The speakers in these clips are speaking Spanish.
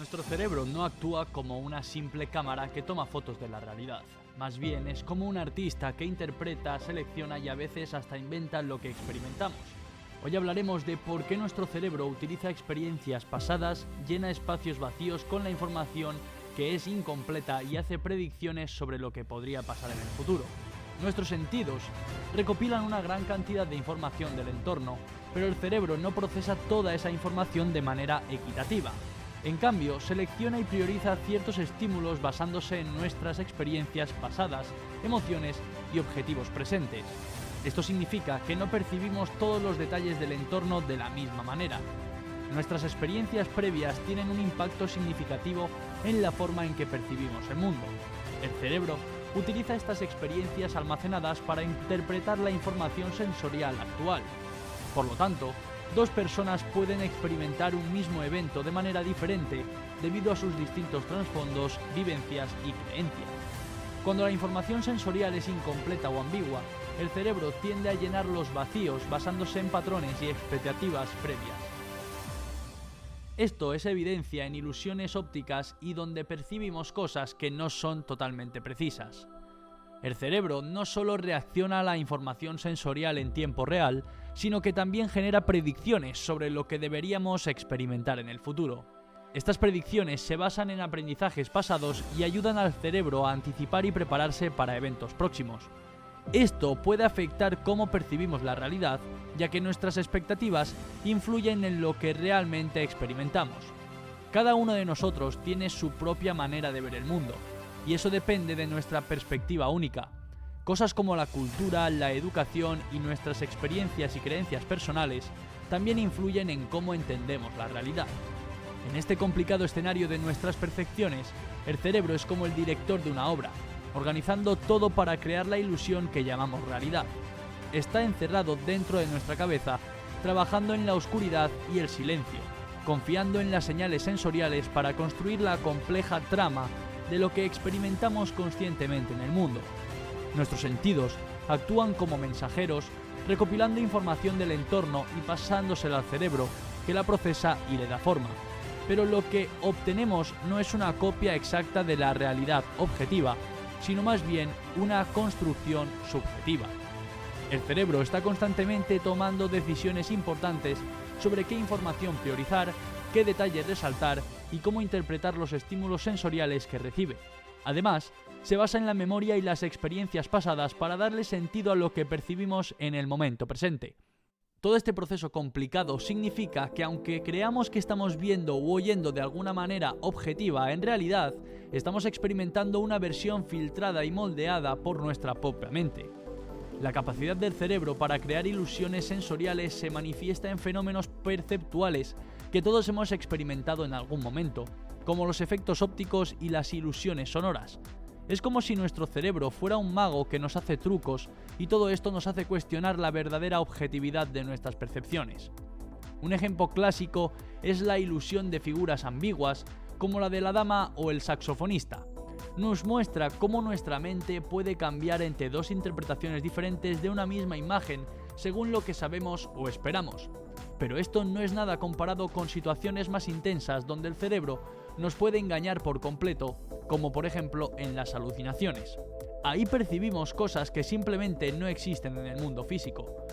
Nuestro cerebro no actúa como una simple cámara que toma fotos de la realidad. Más bien es como un artista que interpreta, selecciona y a veces hasta inventa lo que experimentamos. Hoy hablaremos de por qué nuestro cerebro utiliza experiencias pasadas, llena espacios vacíos con la información que es incompleta y hace predicciones sobre lo que podría pasar en el futuro. Nuestros sentidos recopilan una gran cantidad de información del entorno, pero el cerebro no procesa toda esa información de manera equitativa. En cambio, selecciona y prioriza ciertos estímulos basándose en nuestras experiencias pasadas, emociones y objetivos presentes. Esto significa que no percibimos todos los detalles del entorno de la misma manera. Nuestras experiencias previas tienen un impacto significativo en la forma en que percibimos el mundo. El cerebro utiliza estas experiencias almacenadas para interpretar la información sensorial actual. Por lo tanto, dos personas pueden experimentar un mismo evento de manera diferente debido a sus distintos trasfondos, vivencias y creencias. Cuando la información sensorial es incompleta o ambigua, el cerebro tiende a llenar los vacíos basándose en patrones y expectativas previas. Esto es evidencia en ilusiones ópticas y donde percibimos cosas que no son totalmente precisas. El cerebro no solo reacciona a la información sensorial en tiempo real, sino que también genera predicciones sobre lo que deberíamos experimentar en el futuro. Estas predicciones se basan en aprendizajes pasados y ayudan al cerebro a anticipar y prepararse para eventos próximos. Esto puede afectar cómo percibimos la realidad, ya que nuestras expectativas influyen en lo que realmente experimentamos. Cada uno de nosotros tiene su propia manera de ver el mundo, y eso depende de nuestra perspectiva única. Cosas como la cultura, la educación y nuestras experiencias y creencias personales también influyen en cómo entendemos la realidad. En este complicado escenario de nuestras percepciones, el cerebro es como el director de una obra, organizando todo para crear la ilusión que llamamos realidad. Está encerrado dentro de nuestra cabeza, trabajando en la oscuridad y el silencio, confiando en las señales sensoriales para construir la compleja trama de lo que experimentamos conscientemente en el mundo. Nuestros sentidos actúan como mensajeros, recopilando información del entorno y pasándosela al cerebro, que la procesa y le da forma. Pero lo que obtenemos no es una copia exacta de la realidad objetiva, sino más bien una construcción subjetiva. El cerebro está constantemente tomando decisiones importantes sobre qué información priorizar, qué detalles resaltar y cómo interpretar los estímulos sensoriales que recibe. Además, se basa en la memoria y las experiencias pasadas para darle sentido a lo que percibimos en el momento presente. Todo este proceso complicado significa que aunque creamos que estamos viendo u oyendo de alguna manera objetiva, en realidad estamos experimentando una versión filtrada y moldeada por nuestra propia mente. La capacidad del cerebro para crear ilusiones sensoriales se manifiesta en fenómenos perceptuales que todos hemos experimentado en algún momento, como los efectos ópticos y las ilusiones sonoras. Es como si nuestro cerebro fuera un mago que nos hace trucos y todo esto nos hace cuestionar la verdadera objetividad de nuestras percepciones. Un ejemplo clásico es la ilusión de figuras ambiguas, como la de la dama o el saxofonista. Nos muestra cómo nuestra mente puede cambiar entre dos interpretaciones diferentes de una misma imagen según lo que sabemos o esperamos. Pero esto no es nada comparado con situaciones más intensas donde el cerebro nos puede engañar por completo, como por ejemplo en las alucinaciones. Ahí percibimos cosas que simplemente no existen en el mundo físico.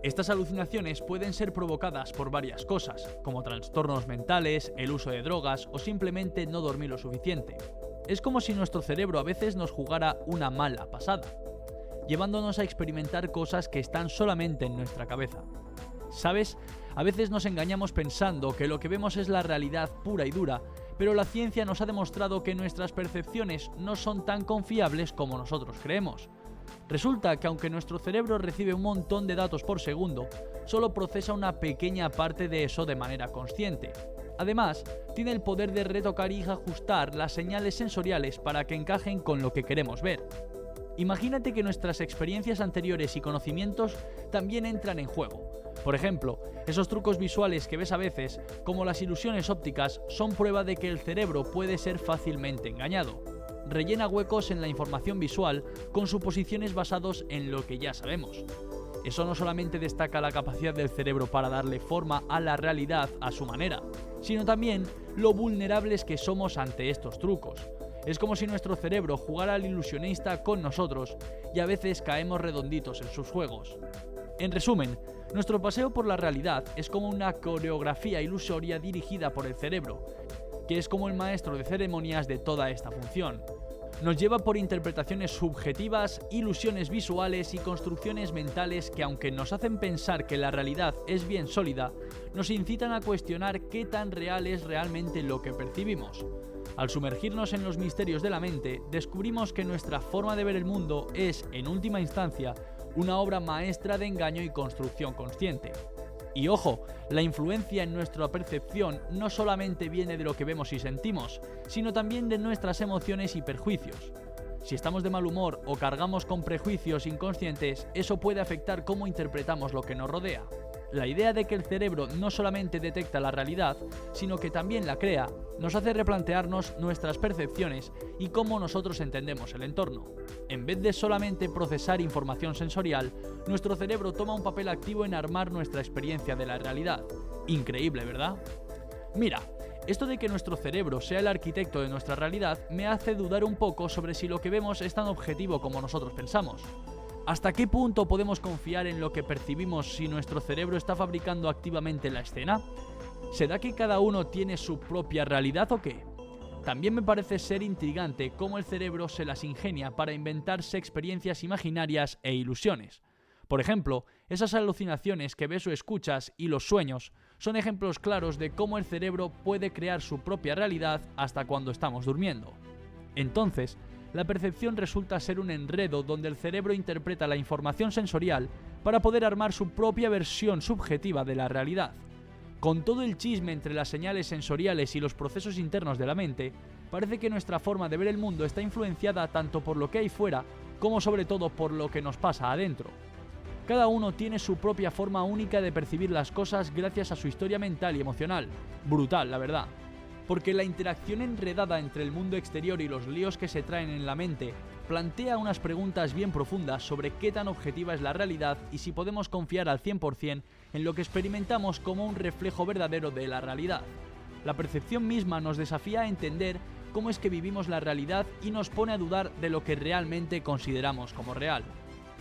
Estas alucinaciones pueden ser provocadas por varias cosas, como trastornos mentales, el uso de drogas o simplemente no dormir lo suficiente. Es como si nuestro cerebro a veces nos jugara una mala pasada, llevándonos a experimentar cosas que están solamente en nuestra cabeza. ¿Sabes? A veces nos engañamos pensando que lo que vemos es la realidad pura y dura, pero la ciencia nos ha demostrado que nuestras percepciones no son tan confiables como nosotros creemos. Resulta que aunque nuestro cerebro recibe un montón de datos por segundo, solo procesa una pequeña parte de eso de manera consciente. Además, tiene el poder de retocar y ajustar las señales sensoriales para que encajen con lo que queremos ver. Imagínate que nuestras experiencias anteriores y conocimientos también entran en juego. Por ejemplo, esos trucos visuales que ves a veces, como las ilusiones ópticas, son prueba de que el cerebro puede ser fácilmente engañado. Rellena huecos en la información visual con suposiciones basadas en lo que ya sabemos. Eso no solamente destaca la capacidad del cerebro para darle forma a la realidad a su manera, sino también lo vulnerables que somos ante estos trucos. Es como si nuestro cerebro jugara al ilusionista con nosotros y a veces caemos redonditos en sus juegos. En resumen, nuestro paseo por la realidad es como una coreografía ilusoria dirigida por el cerebro, que es como el maestro de ceremonias de toda esta función. Nos lleva por interpretaciones subjetivas, ilusiones visuales y construcciones mentales que, aunque nos hacen pensar que la realidad es bien sólida, nos incitan a cuestionar qué tan real es realmente lo que percibimos. Al sumergirnos en los misterios de la mente, descubrimos que nuestra forma de ver el mundo es, en última instancia, una obra maestra de engaño y construcción consciente. Y ojo, la influencia en nuestra percepción no solamente viene de lo que vemos y sentimos, sino también de nuestras emociones y perjuicios. Si estamos de mal humor o cargamos con prejuicios inconscientes, eso puede afectar cómo interpretamos lo que nos rodea. La idea de que el cerebro no solamente detecta la realidad, sino que también la crea, nos hace replantearnos nuestras percepciones y cómo nosotros entendemos el entorno. En vez de solamente procesar información sensorial, nuestro cerebro toma un papel activo en armar nuestra experiencia de la realidad. Increíble, ¿verdad? Mira, esto de que nuestro cerebro sea el arquitecto de nuestra realidad me hace dudar un poco sobre si lo que vemos es tan objetivo como nosotros pensamos. ¿Hasta qué punto podemos confiar en lo que percibimos si nuestro cerebro está fabricando activamente la escena? ¿Será que cada uno tiene su propia realidad o qué? También me parece ser intrigante cómo el cerebro se las ingenia para inventarse experiencias imaginarias e ilusiones. Por ejemplo, esas alucinaciones que ves o escuchas y los sueños son ejemplos claros de cómo el cerebro puede crear su propia realidad hasta cuando estamos durmiendo. Entonces, la percepción resulta ser un enredo donde el cerebro interpreta la información sensorial para poder armar su propia versión subjetiva de la realidad. Con todo el chisme entre las señales sensoriales y los procesos internos de la mente, parece que nuestra forma de ver el mundo está influenciada tanto por lo que hay fuera, como sobre todo por lo que nos pasa adentro. Cada uno tiene su propia forma única de percibir las cosas gracias a su historia mental y emocional. Brutal, la verdad. Porque la interacción enredada entre el mundo exterior y los líos que se traen en la mente plantea unas preguntas bien profundas sobre qué tan objetiva es la realidad y si podemos confiar al 100% en lo que experimentamos como un reflejo verdadero de la realidad. La percepción misma nos desafía a entender cómo es que vivimos la realidad y nos pone a dudar de lo que realmente consideramos como real.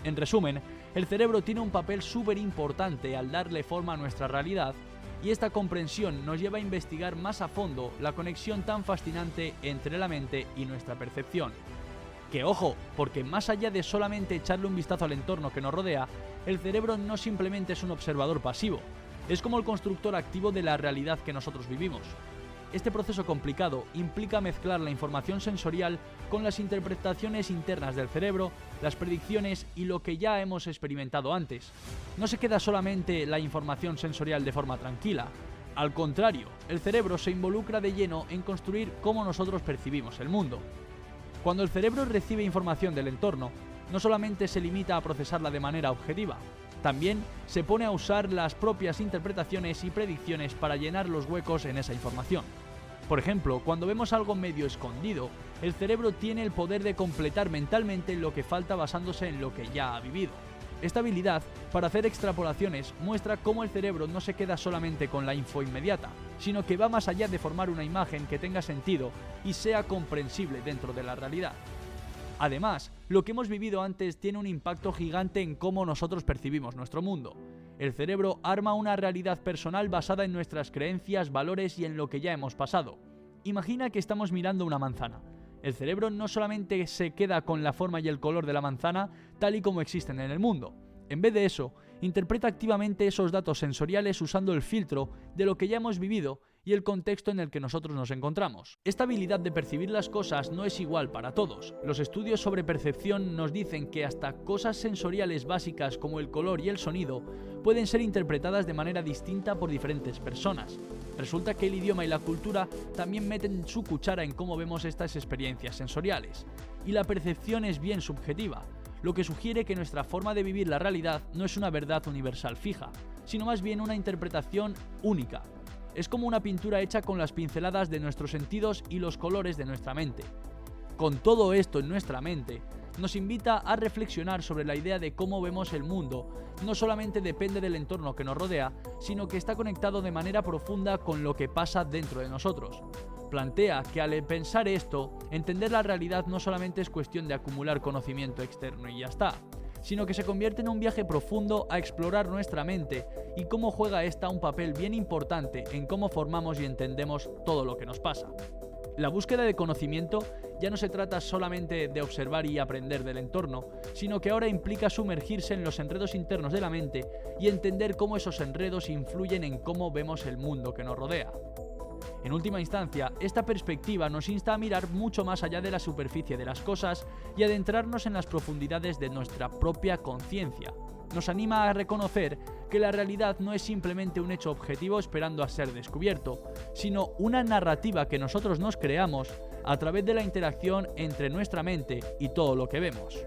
En resumen, el cerebro tiene un papel súper importante al darle forma a nuestra realidad, y esta comprensión nos lleva a investigar más a fondo la conexión tan fascinante entre la mente y nuestra percepción. Que ojo, porque más allá de solamente echarle un vistazo al entorno que nos rodea, el cerebro no simplemente es un observador pasivo, es como el constructor activo de la realidad que nosotros vivimos. Este proceso complicado implica mezclar la información sensorial con las interpretaciones internas del cerebro, las predicciones y lo que ya hemos experimentado antes. No se queda solamente la información sensorial de forma tranquila. Al contrario, el cerebro se involucra de lleno en construir cómo nosotros percibimos el mundo. Cuando el cerebro recibe información del entorno, no solamente se limita a procesarla de manera objetiva, también se pone a usar las propias interpretaciones y predicciones para llenar los huecos en esa información. Por ejemplo, cuando vemos algo medio escondido, el cerebro tiene el poder de completar mentalmente lo que falta basándose en lo que ya ha vivido. Esta habilidad para hacer extrapolaciones muestra cómo el cerebro no se queda solamente con la info inmediata, sino que va más allá de formar una imagen que tenga sentido y sea comprensible dentro de la realidad. Además, lo que hemos vivido antes tiene un impacto gigante en cómo nosotros percibimos nuestro mundo. El cerebro arma una realidad personal basada en nuestras creencias, valores y en lo que ya hemos pasado. Imagina que estamos mirando una manzana. El cerebro no solamente se queda con la forma y el color de la manzana tal y como existen en el mundo. En vez de eso, interpreta activamente esos datos sensoriales usando el filtro de lo que ya hemos vivido y el contexto en el que nosotros nos encontramos. Esta habilidad de percibir las cosas no es igual para todos. Los estudios sobre percepción nos dicen que hasta cosas sensoriales básicas como el color y el sonido pueden ser interpretadas de manera distinta por diferentes personas. Resulta que el idioma y la cultura también meten su cuchara en cómo vemos estas experiencias sensoriales. Y la percepción es bien subjetiva, lo que sugiere que nuestra forma de vivir la realidad no es una verdad universal fija, sino más bien una interpretación única. Es como una pintura hecha con las pinceladas de nuestros sentidos y los colores de nuestra mente. Con todo esto en nuestra mente, nos invita a reflexionar sobre la idea de cómo vemos el mundo. No solamente depende del entorno que nos rodea, sino que está conectado de manera profunda con lo que pasa dentro de nosotros. Plantea que al pensar esto, entender la realidad no solamente es cuestión de acumular conocimiento externo y ya está, sino que se convierte en un viaje profundo a explorar nuestra mente y cómo juega esta un papel bien importante en cómo formamos y entendemos todo lo que nos pasa. La búsqueda de conocimiento ya no se trata solamente de observar y aprender del entorno, sino que ahora implica sumergirse en los enredos internos de la mente y entender cómo esos enredos influyen en cómo vemos el mundo que nos rodea. En última instancia, esta perspectiva nos insta a mirar mucho más allá de la superficie de las cosas y adentrarnos en las profundidades de nuestra propia conciencia. Nos anima a reconocer que la realidad no es simplemente un hecho objetivo esperando a ser descubierto, sino una narrativa que nosotros nos creamos a través de la interacción entre nuestra mente y todo lo que vemos.